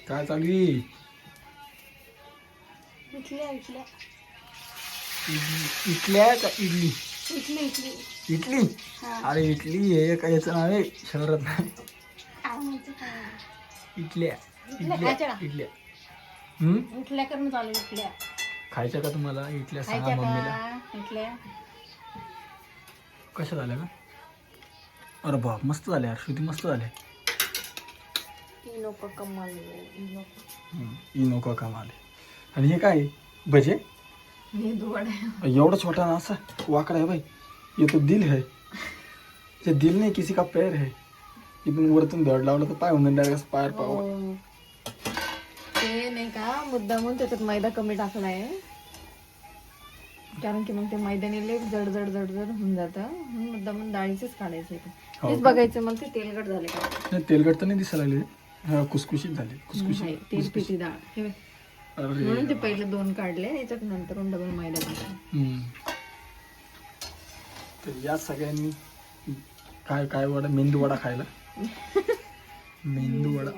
काय चालू आहे? इटल्या इटल्या इटल्या का इडली? Italy Italy Italy? हा. अरे इटली हे काय याचं नाव आहे शहरात नाही. काय म्हणते काय? इटल्या इटल्या इटल्या खायच्या का? इटल्या इटल्या करून चालू इटल्या खायच्या का तुम्हाला इटल्या? सांगा खायच्या मम्मीला. का इटल्या? कशा झाल्या का? अरे बाप मस्त झाल्या यार, श्रुती मस्त झाल्या. इनोको कमाल इनोको इनोका कमाल. आणि हे काय भजे? मेंदू वडा एवढा छोटा ना असा वाकड़ा है भाई. ये तो दिल है. ये दिल नहीं किसी का पैर है. इथून वरतून धड लावलं तर पाय होऊन डायरेक्ट पायर पाव. ते नाही का मुद्दामून त्याच्यात मैदा कमी टाकलाय कारण की मग ते मैद्याने लई जड जड जड जड होऊन जातं म्हणून मुद्दामून डाळीचंच काढायचं इथे. तेच बघायचं मग ते तेलकट झाले का नाही तेलकट तर नाही दिसायला लागले. हा कुसकुशीत झाले कुसकुशीत. नाही, तेल पिठी डाळ हे बघ. अरे म्हणून ते पहिले 2 काढले याच्यात नंतर डबल मैदा टाकला. तर या सगळ्यांनी काय काय वडा मेंदू वडा खायला. मेंदू वडा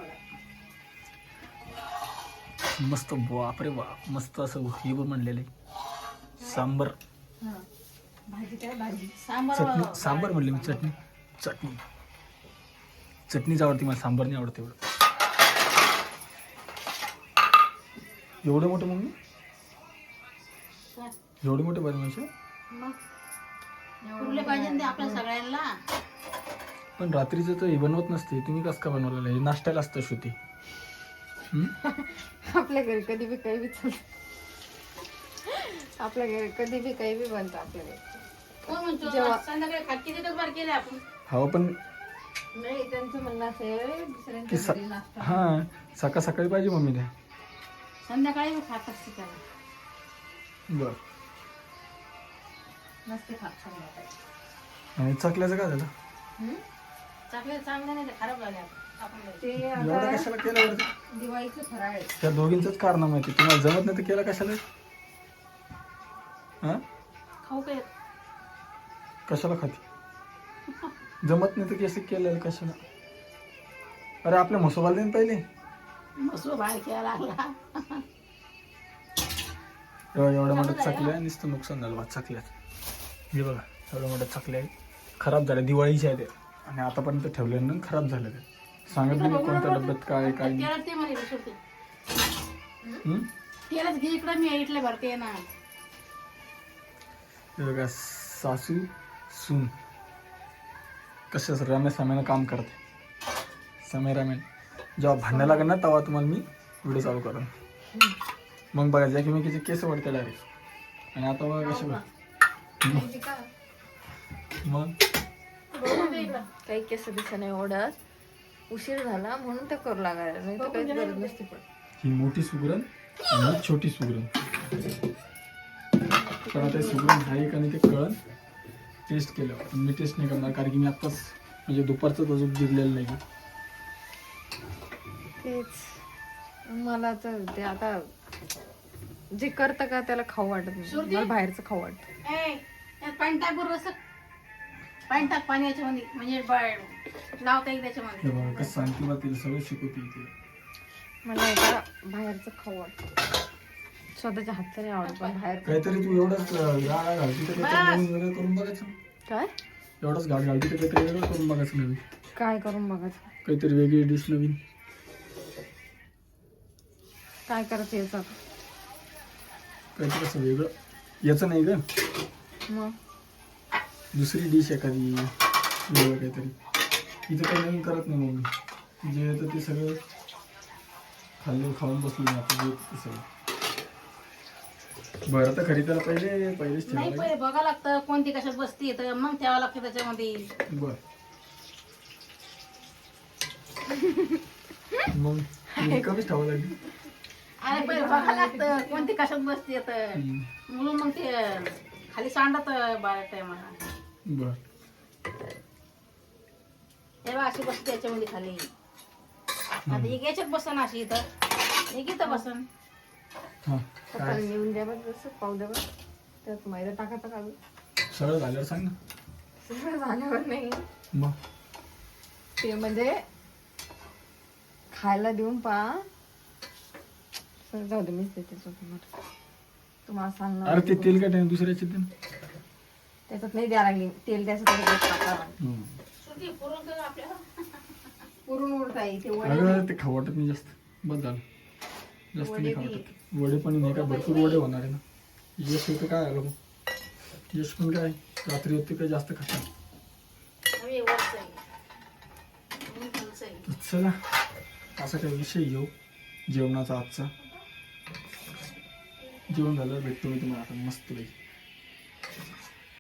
मस्त बापरे बाप मस्त असं हे पण म्हणलेलं आहे. सांबर भाजी काय भाजी सांबार चटणी सांबर म्हणले मी. चटणी चटणी चटणीच आवडते मला, सांबर नाही आवडते. एवढं मोठं मग एवढे मोठे बनवायचे उरले पाहिजे ना ते आपल्या सगळ्यांना. पण रात्रीचं तर हे बनवत नसते. तुम्ही कसं का बनवलेलं आहे? नाश्त्याला असतं श्रुती. आपल्या घरी कधी बी काही बी चालतं. आपल्या घरी कधी बी काही बी बनतं आपल्या घरी. जेव्हा संध्याकाळी खाटकी देतो बार केले आपण. हो पण नाही त्यांचं म्हणणं असेल की दुसऱ्यांच्या घरी नाश्ता हां सकाळ सकाळी पाहिजे मम्मीने. संध्याकाळी मी खात असते त्याला बरं. नसते खात संध्याकाळी. आणि चकल्याचं काय झालं? चांगले चांगले नाही ते खराब झाले आपण ते एवढं आता कशाला केलं बरं? दिवाळीचं फराळ आहे. त्या दोघींचंच कारण माहिती. तुम्हाला जमत नाही तर केलं कशाला? हां खाऊ काय कशाला खाती? जमत नाही तर कसं केलं कशाला? अरे आपल्या म्हसोबाला देईन पहिले. मसू बाहेर खेळायला लागला. एवढ्या मोठ्या चकल्या नुसतं नुकसान झालं बा चकल्यात. हे बघा एवढ्या मोठ्या चकल्या खराब झाल्या. दिवाळीच्या आहेत आणि आतापर्यंत ठेवल्यानंतर खराब झाल्या. त्या सांगितलं नाही कोणत्या डब्यात काय काय नाही. त्याला ते म्हणे सुटते त्यालाच घे इकडं मी इटले भरते ना. हे बघा सासू सून कसं रम्या साम्यानं काम करते. समय रम्यान जेव्हा भांडणं लागेल ना तेव्हा तुम्हाला मी व्हिडिओ चालू करेन. मग बघा एकमेकीचे केस वाढते डायरेक्ट. आणि आता बघा कसे बघ मग काही केस दिसा नाही ओढत. उशीर झाला म्हणून ते करू लागायला नाही तर काही गरज नसते. पण ही मोठी सुगरण आणि ही छोटी सुगरण. पण आता सुगरण आहे का नाही ते कळण. टेस्ट केलं मी टेस्ट नाही करणार कारण की मी आत्ताच म्हणजे दुपारचं अजून गिरलेलं नाही. तेच मला तर ते आता जे करतं का त्याला खाऊ वाटत नाही. मला बाहेरचं खाऊ वाटतं. पाणी टाक बरोबर पाणी टाक पाण्याच्या मध्ये म्हणजे लावता येईल त्याच्यामध्ये. बघा कसं सांगते बा तिला सगळं शिकवते इथे. मला एकदा बाहेरचं खाऊ वाटतं. स्वतःच्या हातचं नाही आवडत पण बाहेर काहीतरी तू एवढंच गाळ घालती तर काहीतरी नवीन वेगळं करून बघायचं. काय एवढंच गाळ घालती तर काहीतरी वेगळं करून बघायचं नवीन. काय करून बघायचं? काहीतरी वेगळी डिश नवीन. काय करायचं याचं काहीतरी असं वेगळं याचं नाही ग. मग दुसरी डिश एखादी वेगळं काहीतरी. इथं काही नवीन करत नाही मम्मी. जे येतं ते सगळं खाऊन बसलो आपण जे येतं ते सगळं. बरं तर खरी त्याला पहिलेच नाही ठेवायला. पहिले बघा लागतं कोणती कशात बसती तर मग ठेवावं लागतं त्याच्यामध्ये. बर मग कमीच ठेवावं लागेल. अरे पहिले बघा लागतं कोणती कशात बसती तर म्हणून मग ते खाली सांडत बारा टायमाला. बर तेव्हा अशी बसते त्याच्यामध्ये खाली. आता एक याच्यात बसन अशी इथं एक इथं बसन. हां पप्पाला नेऊन द्या बरं जसं पाहू द्या बरं. त्यात मैदा टाकायचं का अजून? सगळं झाल्यावर सांग ना. सगळं झाल्यावर नाही मग ते म्हणजे खायला देऊन पहा जाऊ दे मीच देते चोपणार. तुम्हाला सांगणार अरे ते तेल काय दुसऱ्याचे ते त्याच्यात नाही द्यायला लागली तेल त्याच्यात पुरून उडता येते अगं ते खाऊ वाटत नाही जास्त. बस झालं, जास्त नाही खाऊ वाटत. वडे पण नाही का, भरपूर वडे होणार आहे ना. यश होतं काय आलं मग, यश पण काय रात्री होते काय जास्त खातात. तर चला असा काही विषय घेऊ जेवणाचा आजचा. जेवण झालं भेटतो मी तुम्हाला आता मस्त पैकी.